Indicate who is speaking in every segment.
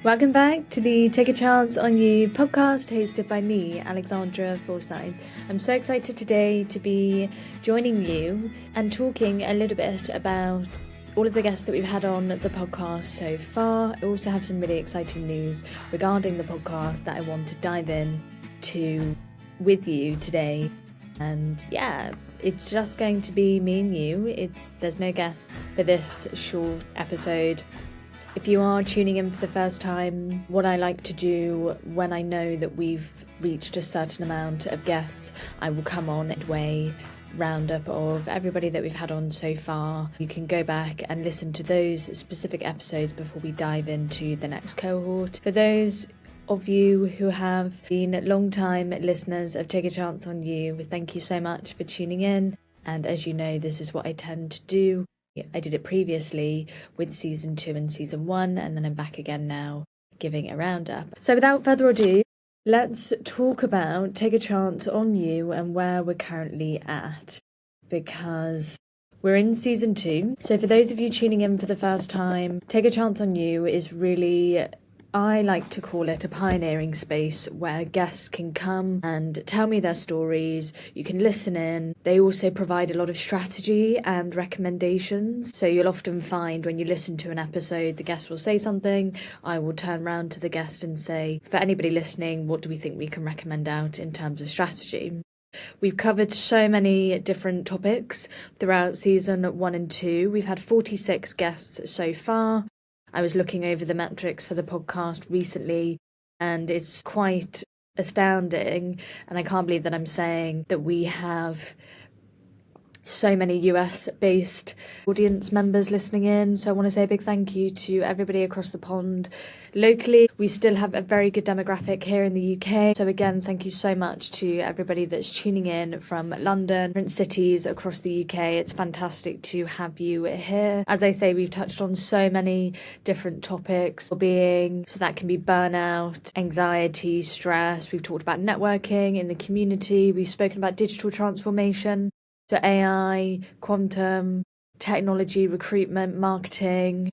Speaker 1: Welcome back to the Take a Chance on You podcast hosted by me, Alexandra Forsyth. I'm so excited today to be joining you and talking a little bit about all of the guests that we've had on the podcast so far. I also have some really exciting news regarding the podcast that I want to dive in to with you today. And yeah, it's just going to be me and you. There's no guests for this short episode. If you are tuning in for the first time, what I like to do when I know that we've reached a certain amount of guests, I will come on midway roundup of everybody that we've had on so far. You can go back and listen to those specific episodes before we dive into the next cohort. For those of you who have been long-time listeners of Take a Chance on You, thank you so much for tuning in. And as you know, this is what I tend to do. I did it previously with season 2 and season 1, and then I'm back again now giving a roundup. So without further ado, let's talk about Take a Chance on You and where we're currently at, because we're in season 2. So for those of you tuning in for the first time, Take a Chance on You is really, I like to call it a pioneering space where guests can come and tell me their stories. You can listen in. They also provide a lot of strategy and recommendations. So you'll often find when you listen to an episode, the guest will say something. I will turn around to the guest and say, for anybody listening, what do we think we can recommend out in terms of strategy? We've covered so many different topics throughout season 1 and 2. We've had 46 guests so far. I was looking over the metrics for the podcast recently, and it's quite astounding. And I can't believe that I'm saying that we have so many US-based audience members listening in. So I want to say a big thank you to everybody across the pond. Locally, we still have a very good demographic here in the UK. So again, thank you so much to everybody that's tuning in from London, different cities across the UK. It's fantastic to have you here. As I say, we've touched on so many different topics, well-being, so that can be burnout, anxiety, stress. We've talked about networking in the community. We've spoken about digital transformation. So AI, quantum, technology, recruitment, marketing,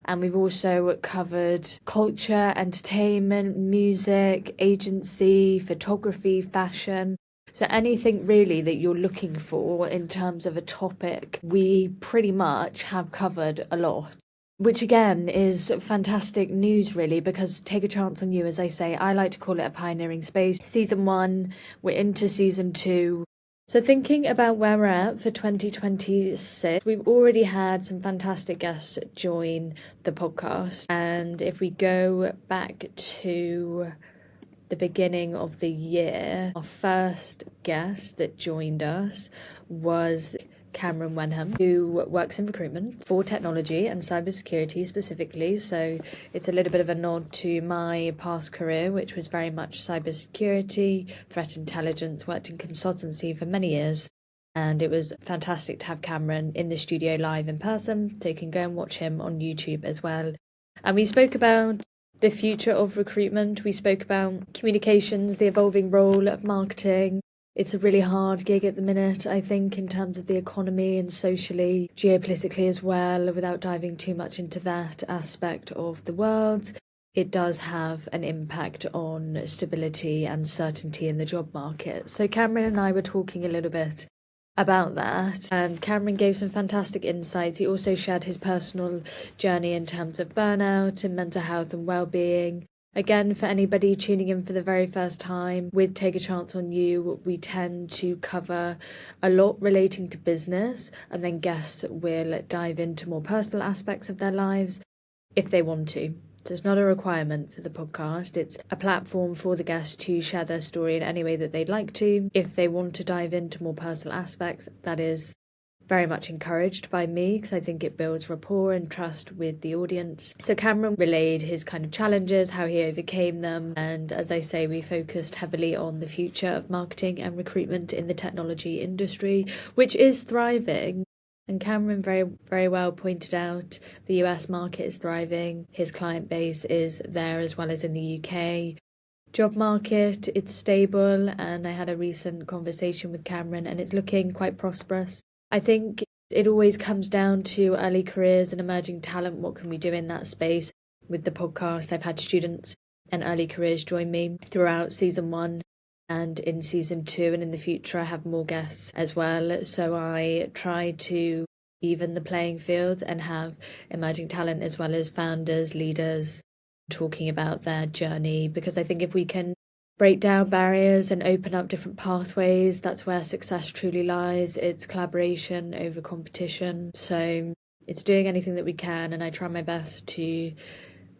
Speaker 1: and we've also covered culture, entertainment, music, agency, photography, fashion. So anything really that you're looking for in terms of a topic, we pretty much have covered a lot. Which again is fantastic news really, because Take a Chance on You, as I say, I like to call it a pioneering space. Season 1, we're into season 2. So thinking about where we're at for 2026, we've already had some fantastic guests join the podcast. And if we go back to the beginning of the year, our first guest that joined us was Cameron Wenham, who works in recruitment for technology and cybersecurity specifically. So it's a little bit of a nod to my past career, which was very much cybersecurity, threat intelligence, worked in consultancy for many years. And it was fantastic to have Cameron in the studio live in person. So you can go and watch him on YouTube as well. And we spoke about the future of recruitment. We spoke about communications, the evolving role of marketing. It's a really hard gig at the minute, I think, in terms of the economy and socially, geopolitically as well, without diving too much into that aspect of the world. It does have an impact on stability and certainty in the job market. So Cameron and I were talking a little bit about that, and Cameron gave some fantastic insights. He also shared his personal journey in terms of burnout and mental health and well-being. Again, for anybody tuning in for the very first time, with Take a Chance on You, we tend to cover a lot relating to business, and then guests will dive into more personal aspects of their lives if they want to. So it's not a requirement for the podcast. It's a platform for the guests to share their story in any way that they'd like to. If they want to dive into more personal aspects, that is very much encouraged by me, because I think it builds rapport and trust with the audience. So Cameron relayed his kind of challenges, how he overcame them, and as I say, we focused heavily on the future of marketing and recruitment in the technology industry, which is thriving. And Cameron very well pointed out the US market is thriving, his client base is there as well as in the UK. Job market, it's stable, and I had a recent conversation with Cameron and it's looking quite prosperous. I think it always comes down to early careers and emerging talent. What can we do in that space? with the podcast. I've had students and early careers join me throughout season 1 and in season 2, and in the future I have more guests as well. So I try to even the playing field and have emerging talent as well as founders, leaders talking about their journey, because I think if we can break down barriers and open up different pathways, that's where success truly lies. It's collaboration over competition. So it's doing anything that we can, and I try my best to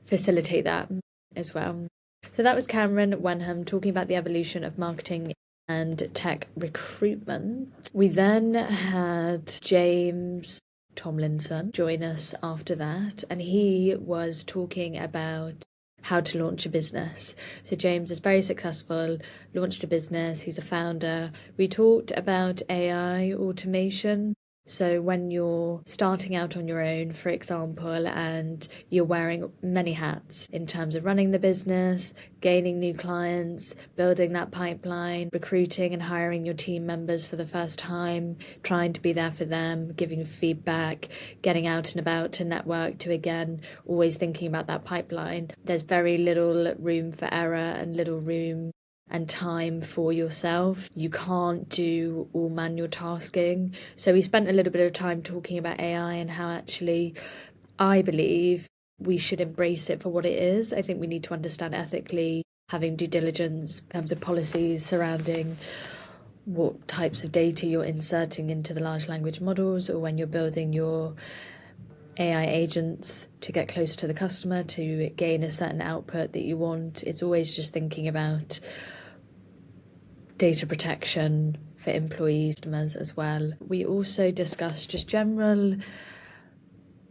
Speaker 1: facilitate that as well. So that was Cameron Wenham talking about the evolution of marketing and tech recruitment. We then had James Tomlinson join us after that, and he was talking about how to launch a business. So James is very successful, launched a business, he's a founder. We talked about AI automation. So when you're starting out on your own, for example, and you're wearing many hats in terms of running the business, gaining new clients, building that pipeline, recruiting and hiring your team members for the first time, trying to be there for them, giving feedback, getting out and about to network, to again, always thinking about that pipeline. There's very little room for error and little room and time for yourself. You can't do all manual tasking. So we spent a little bit of time talking about AI and how actually I believe we should embrace it for what it is. I think we need to understand ethically, having due diligence in terms of policies surrounding what types of data you're inserting into the large language models, or when you're building your AI agents to get closer to the customer, to gain a certain output that you want. It's always just thinking about data protection for employees, customers as well. We also discussed just general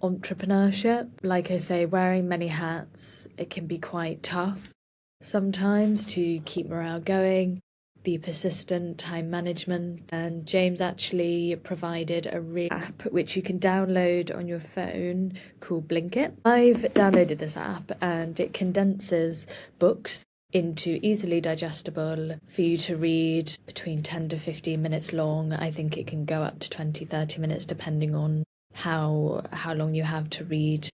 Speaker 1: entrepreneurship. Like I say, wearing many hats, it can be quite tough sometimes to keep morale going, be persistent, time management. And James actually provided a real app which you can download on your phone called Blinkit. I've downloaded this app and it condenses books into easily digestible for you to read between 10 to 15 minutes long. I think it can go up to 20-30 minutes depending on how long you have to read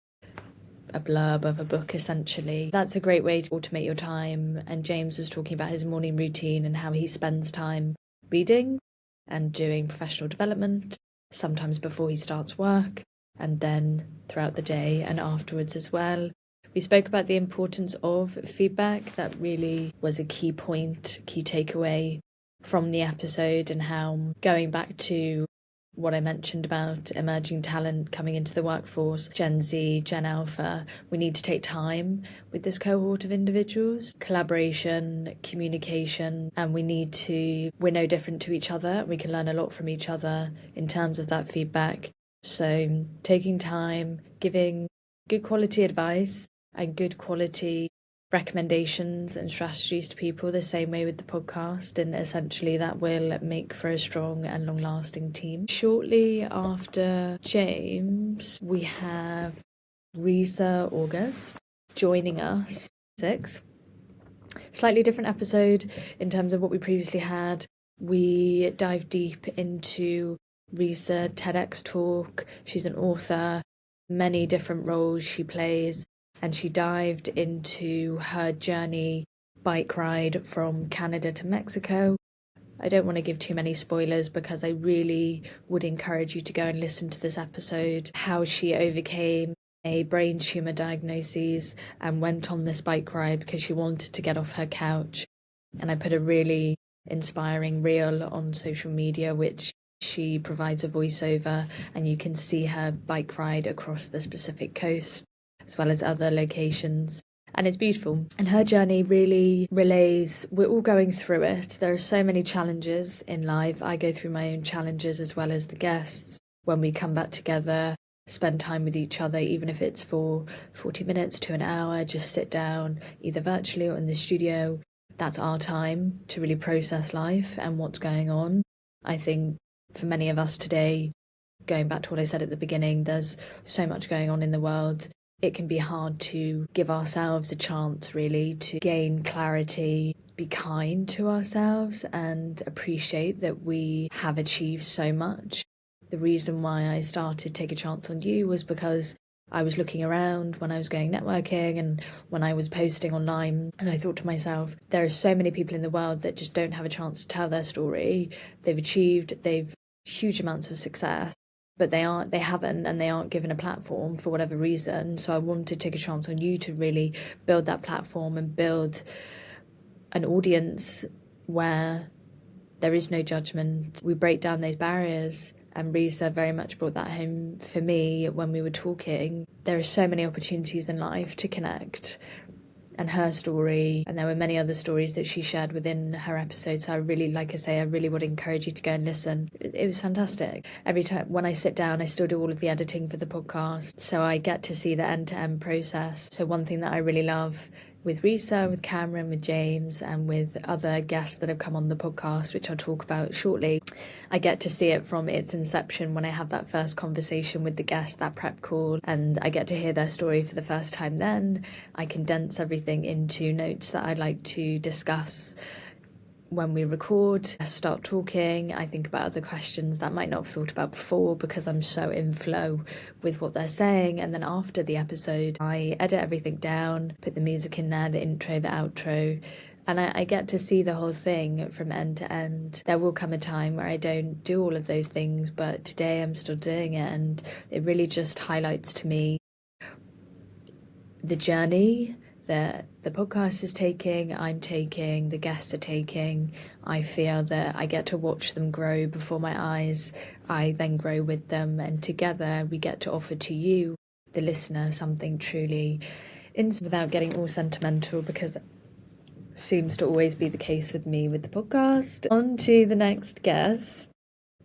Speaker 1: a blurb of a book, essentially. That's a great way to automate your time. And James was talking about his morning routine and how he spends time reading and doing professional development, sometimes before he starts work, and then throughout the day and afterwards as well. We spoke about the importance of feedback. That really was a key point, key takeaway from the episode, and how, going back to what I mentioned about emerging talent coming into the workforce, Gen Z, Gen Alpha, we need to take time with this cohort of individuals, collaboration, communication, and we're no different to each other. We can learn a lot from each other in terms of that feedback. So taking time, giving good quality advice and good quality recommendations and strategies to people, the same way with the podcast, and essentially that will make for a strong and long-lasting team. Shortly after James, we have Risa August joining us. Slightly different episode in terms of what we previously had. We dive deep into Risa TEDx talk. She's an author, many different roles she plays, and she dived into her journey bike ride from Canada to Mexico. I don't want to give too many spoilers because I really would encourage you to go and listen to this episode, how she overcame a brain tumour diagnosis and went on this bike ride because she wanted to get off her couch. And I put a really inspiring reel on social media, which she provides a voiceover, and you can see her bike ride across the specific coast, as well as other locations. And it's beautiful. And her journey really relays, we're all going through it. There are so many challenges in life. I go through my own challenges as well as the guests. When we come back together, spend time with each other, even if it's for 40 minutes to an hour, just sit down, either virtually or in the studio. That's our time to really process life and what's going on. I think for many of us today, going back to what I said at the beginning, there's so much going on in the world. It can be hard to give ourselves a chance, really, to gain clarity, be kind to ourselves, and appreciate that we have achieved so much. The reason why I started Take a Chance on You was because I was looking around when I was going networking and when I was posting online, and I thought to myself, there are so many people in the world that just don't have a chance to tell their story. They've huge amounts of success, but they haven't, and they aren't given a platform for whatever reason. So I wanted to take a chance on you to really build that platform and build an audience where there is no judgment. We break down those barriers, and Risa very much brought that home for me when we were talking. There are so many opportunities in life to connect, and her story, and there were many other stories that she shared within her episode. So I really, like I say, I really would encourage you to go and listen. It was fantastic. Every time when I sit down, I still do all of the editing for the podcast, so I get to see the end-to-end process. So one thing that I really love with Risa, with Cameron, with James, and with other guests that have come on the podcast, which I'll talk about shortly, I get to see it from its inception when I have that first conversation with the guest, that prep call, and I get to hear their story for the first time. Then I condense everything into notes that I'd like to discuss when we record. I start talking, I think about other questions that I might not have thought about before because I'm so in flow with what they're saying. And then after the episode, I edit everything down, put the music in there, the intro, the outro, and I get to see the whole thing from end to end. There will come a time where I don't do all of those things, but today I'm still doing it, and it really just highlights to me the journey that the podcast is taking, I'm taking, the guests are taking. I feel that I get to watch them grow before my eyes. I then grow with them, and together we get to offer to you, the listener, something truly without getting all sentimental, because it seems to always be the case with me with the podcast. On to the next guest.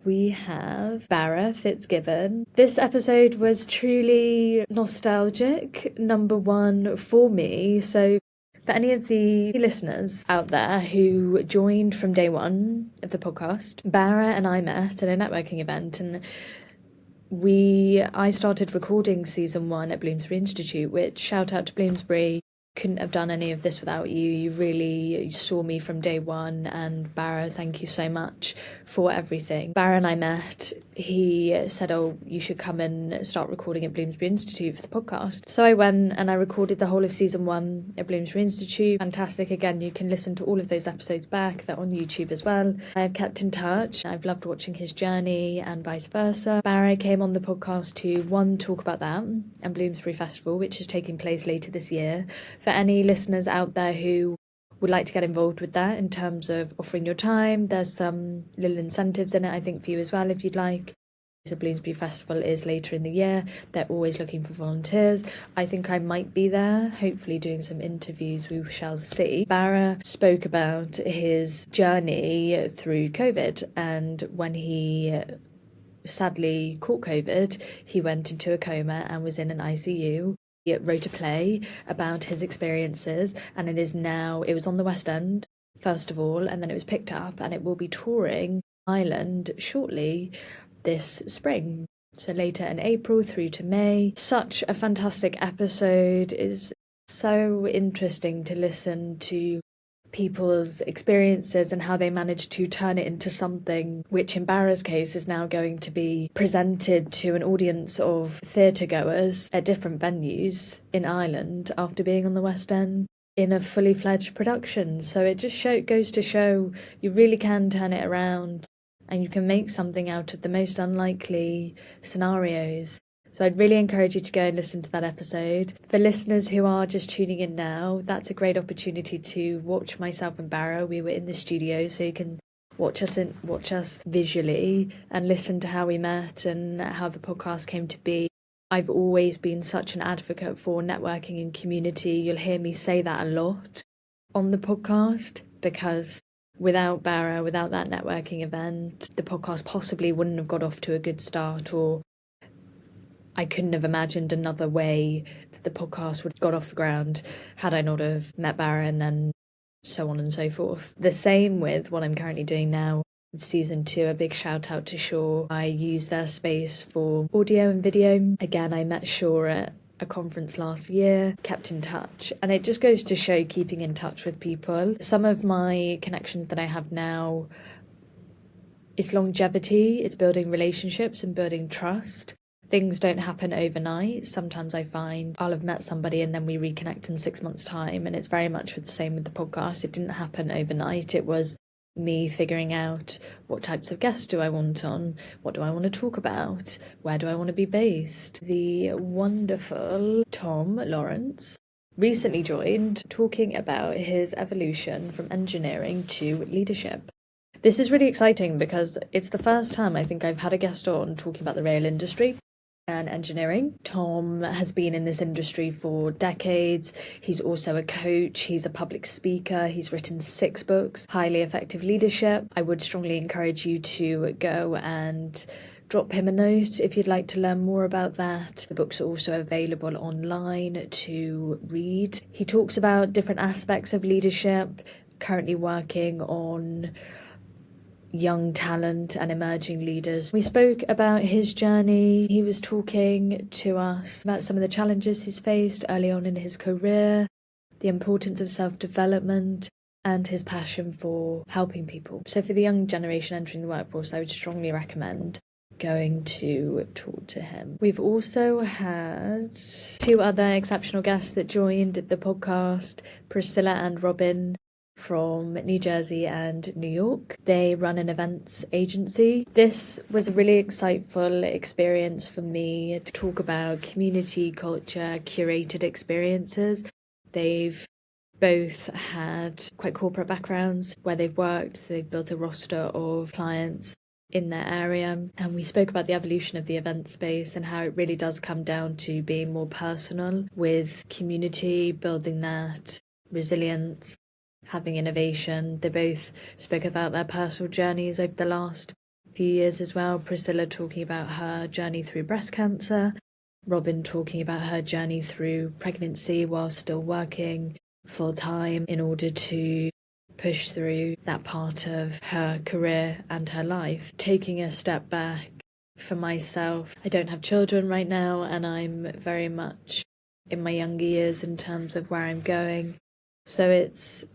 Speaker 1: We have Barra Fitzgibbon. This episode was truly nostalgic, number one for me. So for any of the listeners out there who joined from day one of the podcast, Barra and I met at a networking event, and I started recording season 1 at Bloomsbury Institute, which, shout out to Bloomsbury, couldn't have done any of this without you. You really saw me from day one, and Barra, thank you so much for everything. Barra and I met. He said, oh, you should come and start recording at Bloomsbury Institute for the podcast. So I went and I recorded the whole of season 1 at Bloomsbury Institute. Fantastic. Again, you can listen to all of those episodes back. They're on YouTube as well. I've kept in touch. I've loved watching his journey and vice versa. Barra came on the podcast to talk about that and Bloomsbury Festival, which is taking place later this year. For any listeners out there who would like to get involved with that in terms of offering your time, there's some little incentives in it, I think, for you as well, if you'd like. The Bloomsbury Festival is later in the year. They're always looking for volunteers. I think I might be there, hopefully doing some interviews, we shall see. Barra spoke about his journey through COVID, and when he sadly caught COVID, he went into a coma and was in an ICU. He wrote a play about his experiences, and it was on the West End, first of all, and then it was picked up, and it will be touring Ireland shortly this spring. So later in April through to May. Such a fantastic episode. It's so interesting to listen to people's experiences and how they managed to turn it into something which in Barra's case is now going to be presented to an audience of theatre goers at different venues in Ireland after being on the West End in a fully fledged production. So it just goes to show you really can turn it around, and you can make something out of the most unlikely scenarios. So I'd really encourage you to go and listen to that episode. For listeners who are just tuning in now, that's a great opportunity to watch myself and Barra. We were in the studio, so you can watch us visually and listen to how we met and how the podcast came to be. I've always been such an advocate for networking and community. You'll hear me say that a lot on the podcast, because without Barra, without that networking event, the podcast possibly wouldn't have got off to a good start, or I couldn't have imagined another way that the podcast would have got off the ground had I not have met Barra, and then so on and so forth. The same with what I'm currently doing now. Season 2, a big shout out to Shaw. I use their space for audio and video. Again, I met Shaw at a conference last year, kept in touch, and it just goes to show keeping in touch with people. Some of my connections that I have now, it's longevity, it's building relationships and building trust. things don't happen overnight. Sometimes I find I'll have met somebody and then we reconnect in 6 months' time, and it's very much the same with the podcast. It didn't happen overnight. It was me figuring out what types of guests do I want on, what do I want to talk about, where do I want to be based. The wonderful Tom Lawrence recently joined, talking about his evolution from engineering to leadership. This is really exciting because it's the first time I think I've had a guest on talking about the rail industry and engineering. Tom has been in this industry for decades. He's also a coach, he's a public speaker, he's written 6 books, Highly Effective Leadership. I would strongly encourage you to go and drop him a note if you'd like to learn more about that. The books are also available online to read. He talks about different aspects of leadership, currently working on young talent and emerging leaders. We spoke about his journey. He was talking to us about some of the challenges he's faced early on in his career, the importance of self-development, and his passion for helping people. So for the young generation entering the workforce, I would strongly recommend going to talk to him. We've also had 2 other exceptional guests that joined the podcast, Priscilla and Robin from New Jersey and New York. They run an events agency. This was a really insightful experience for me to talk about community, culture, curated experiences. They've both had quite corporate backgrounds where they've worked. They've built a roster of clients in their area, and we spoke about the evolution of the event space and how it really does come down to being more personal with community, building that resilience, having innovation. They both spoke about their personal journeys over the last few years as well. Priscilla talking about her journey through breast cancer, Robin talking about her journey through pregnancy while still working full time in order to push through that part of her career and her life. Taking a step back for myself, I don't have children right now, and I'm very much in my younger years in terms of where I'm going. So it's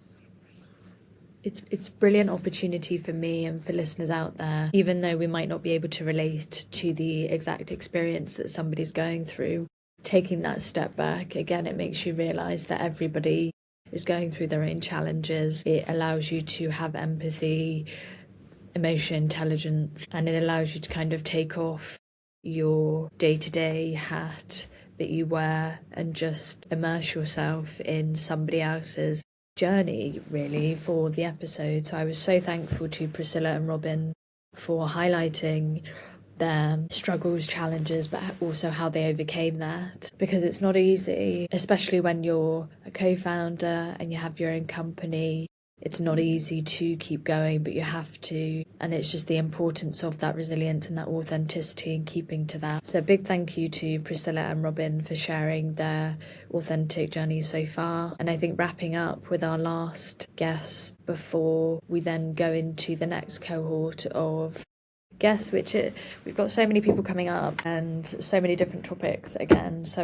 Speaker 1: a brilliant opportunity for me and for listeners out there, even though we might not be able to relate to the exact experience that somebody's going through. Taking that step back, again, it makes you realise that everybody is going through their own challenges. It allows you to have empathy, emotional intelligence, and it allows you to kind of take off your day-to-day hat that you wear and just immerse yourself in somebody else's journey, really, for the episode. So I was so thankful to Priscilla and Robin for highlighting their struggles, challenges, but also how they overcame that, because it's not easy, especially when you're a co-founder and you have your own company. It's not easy to keep going, but you have to, and it's just the importance of that resilience and that authenticity and keeping to that. So a big thank you to Priscilla and Robin for sharing their authentic journey so far. And I think wrapping up with our last guest before we then go into the next cohort of guests, we've got so many people coming up and so many different topics again. So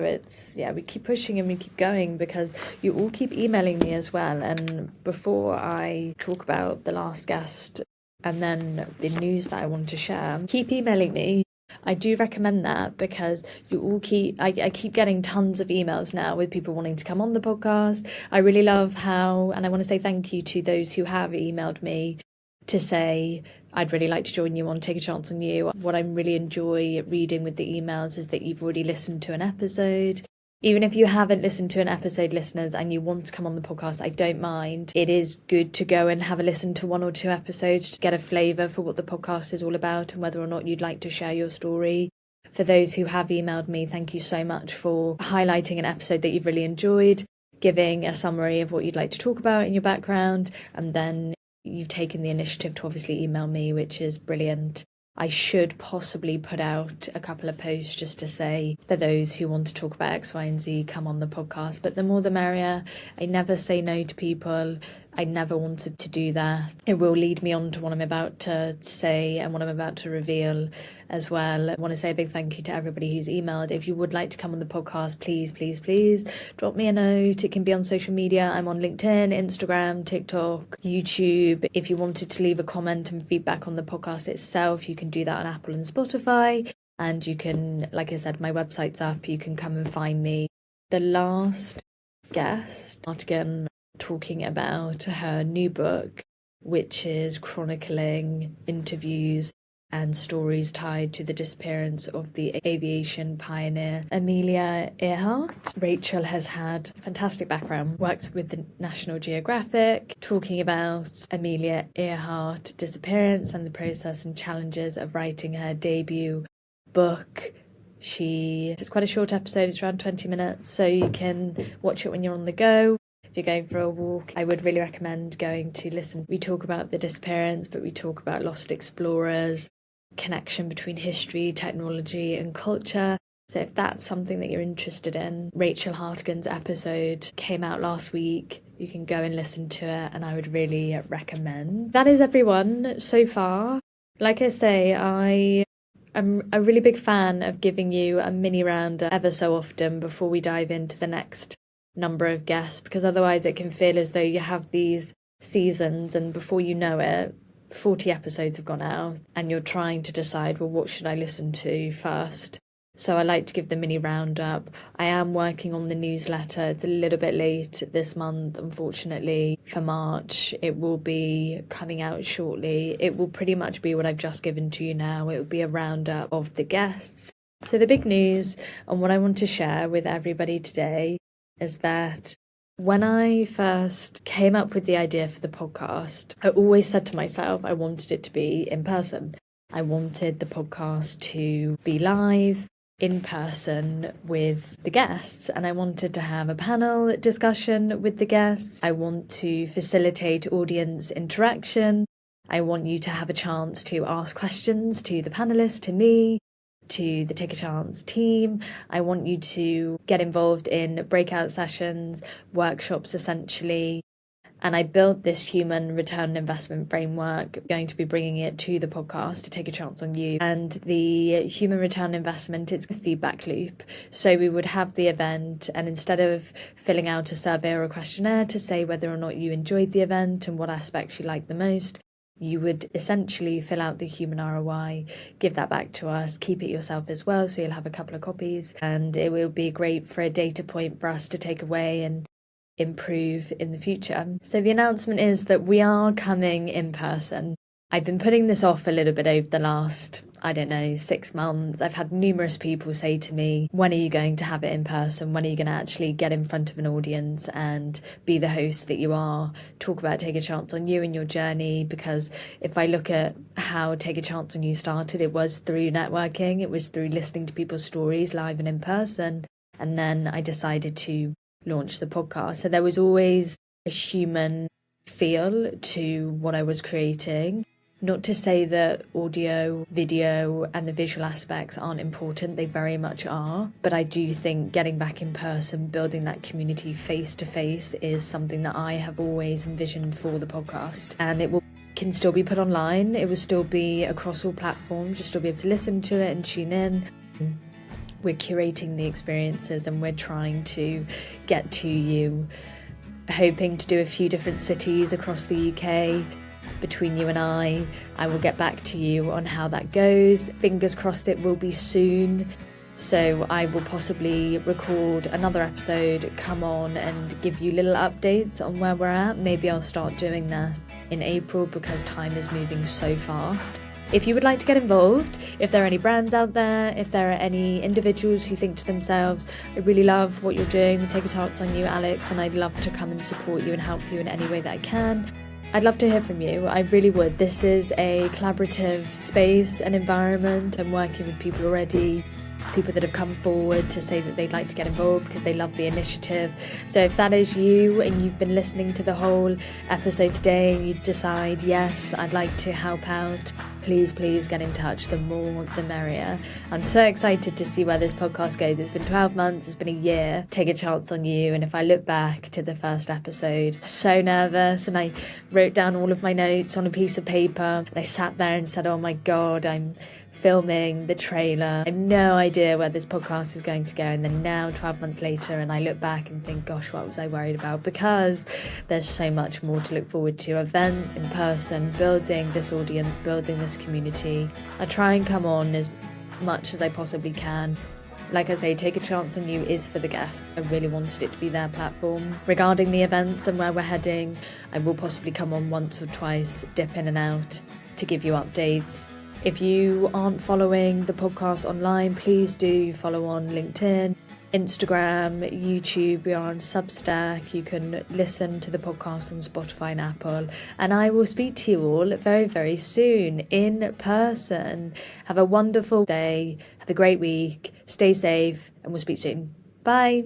Speaker 1: we keep pushing and we keep going because you all keep emailing me as well. And before I talk about the last guest and then the news that I want to share, keep emailing me. I do recommend that because you all I keep getting tons of emails now with people wanting to come on the podcast. I really love and I want to say thank you to those who have emailed me to say, I'd really like to join you on Take a Chance on You. What I really enjoy reading with the emails is that you've already listened to an episode. Even if you haven't listened to an episode, listeners, and you want to come on the podcast, I don't mind. It is good to go and have a listen to 1 or 2 episodes to get a flavour for what the podcast is all about and whether or not you'd like to share your story. For those who have emailed me, thank you so much for highlighting an episode that you've really enjoyed, giving a summary of what you'd like to talk about in your background, and then you've taken the initiative to obviously email me, which is brilliant. I should possibly put out a couple of posts just to say, for those who want to talk about X, Y, and Z, come on the podcast. But the more the merrier. I never say no to people. I never wanted to do that. It will lead me on to what I'm about to say and what I'm about to reveal as well. I want to say a big thank you to everybody who's emailed. If you would like to come on the podcast, please, please, please drop me a note. It can be on social media. I'm on LinkedIn, Instagram, TikTok, YouTube. If you wanted to leave a comment and feedback on the podcast itself, you can do that on Apple and Spotify. And you can, like I said, my website's up, you can come and find me. The last guest, Artigan, talking about her new book, which is chronicling interviews and stories tied to the disappearance of the aviation pioneer Amelia Earhart. Rachel has had a fantastic background, worked with the National Geographic, talking about Amelia Earhart disappearance and the process and challenges of writing her debut book. It's quite a short episode, it's around 20 minutes, so you can watch it when you're on the go. If you're going for a walk, I would really recommend going to listen. We talk about the disappearance, but we talk about lost explorers, connection between history, technology and culture. So if that's something that you're interested in, Rachel Hartigan's episode came out last week. You can go and listen to it, and I would really recommend. That is everyone so far. Like I say, I'm a really big fan of giving you a mini roundup ever so often before we dive into the next number of guests, because otherwise it can feel as though you have these seasons and before you know it, 40 episodes have gone out and you're trying to decide, well, what should I listen to first? So I like to give the mini roundup. I am working on the newsletter. It's a little bit late this month, unfortunately, for March. It will be coming out shortly. It will pretty much be what I've just given to you now. It will be a roundup of the guests. So the big news and what I want to share with everybody today is that when I first came up with the idea for the podcast, I always said to myself I wanted it to be in person. I wanted the podcast to be live, in person with the guests, and I wanted to have a panel discussion with the guests. I want to facilitate audience interaction. I want you to have a chance to ask questions to the panelists, to me, to the Take a Chance team. I want you to get involved in breakout sessions, workshops essentially. And I built this human return on investment framework, going to be bringing it to the podcast to take a chance on you. And the human return on investment, it's a feedback loop. So we would have the event, and instead of filling out a survey or a questionnaire to say whether or not you enjoyed the event and what aspects you liked the most, you would essentially fill out the human ROI, give that back to us, keep it yourself as well, so you'll have a couple of copies, and it will be great for a data point for us to take away and improve in the future. So the announcement is that we are coming in person. I've been putting this off a little bit over the last, 6 months. I've had numerous people say to me, when are you going to have it in person? When are you going to actually get in front of an audience and be the host that you are? Talk about Take a Chance on You and your journey, because if I look at how Take a Chance on You started, it was through networking. It was through listening to people's stories live and in person. And then I decided to launch the podcast. So there was always a human feel to what I was creating. Not to say that audio, video and the visual aspects aren't important, they very much are, but I do think getting back in person, building that community face to face is something that I have always envisioned for the podcast, and can still be put online. It will still be across all platforms. You'll still be able to listen to it and tune in. We're curating the experiences and we're trying to get to you, hoping to do a few different cities across the UK. Between you and I will get back to you on how that goes. Fingers crossed it will be soon. So I will possibly record another episode, come on and give you little updates on where we're at. Maybe I'll start doing that in April because time is moving so fast. If you would like to get involved, if there are any brands out there, if there are any individuals who think to themselves, I really love what you're doing, take a chance on you, Alex, and I'd love to come and support you and help you in any way that I can, I'd love to hear from you. I really would. This is a collaborative space and environment. I'm working with people already, people that have come forward to say that they'd like to get involved because they love the initiative. So if that is you and you've been listening to the whole episode today and you decide, yes, I'd like to help out, please get in touch. The more, the merrier. I'm so excited to see where this podcast goes. It's been 12 months, it's been a year. Take a chance on you. And if I look back to the first episode, so nervous, and I wrote down all of my notes on a piece of paper, and I sat there and said, oh my God, I'm filming the trailer. I have no idea where this podcast is going to go, and then now 12 months later and I look back and think, gosh, what was I worried about? Because there's so much more to look forward to. Events in person, building this audience, building this community. I try and come on as much as I possibly can. Like I say, Take a Chance on You is for the guests. I really wanted it to be their platform. Regarding the events and where we're heading, I will possibly come on once or twice, dip in and out to give you updates. If you aren't following the podcast online, please do follow on LinkedIn, Instagram, YouTube. We are on Substack. You can listen to the podcast on Spotify and Apple. And I will speak to you all very, very soon in person. Have a wonderful day. Have a great week. Stay safe, and we'll speak soon. Bye.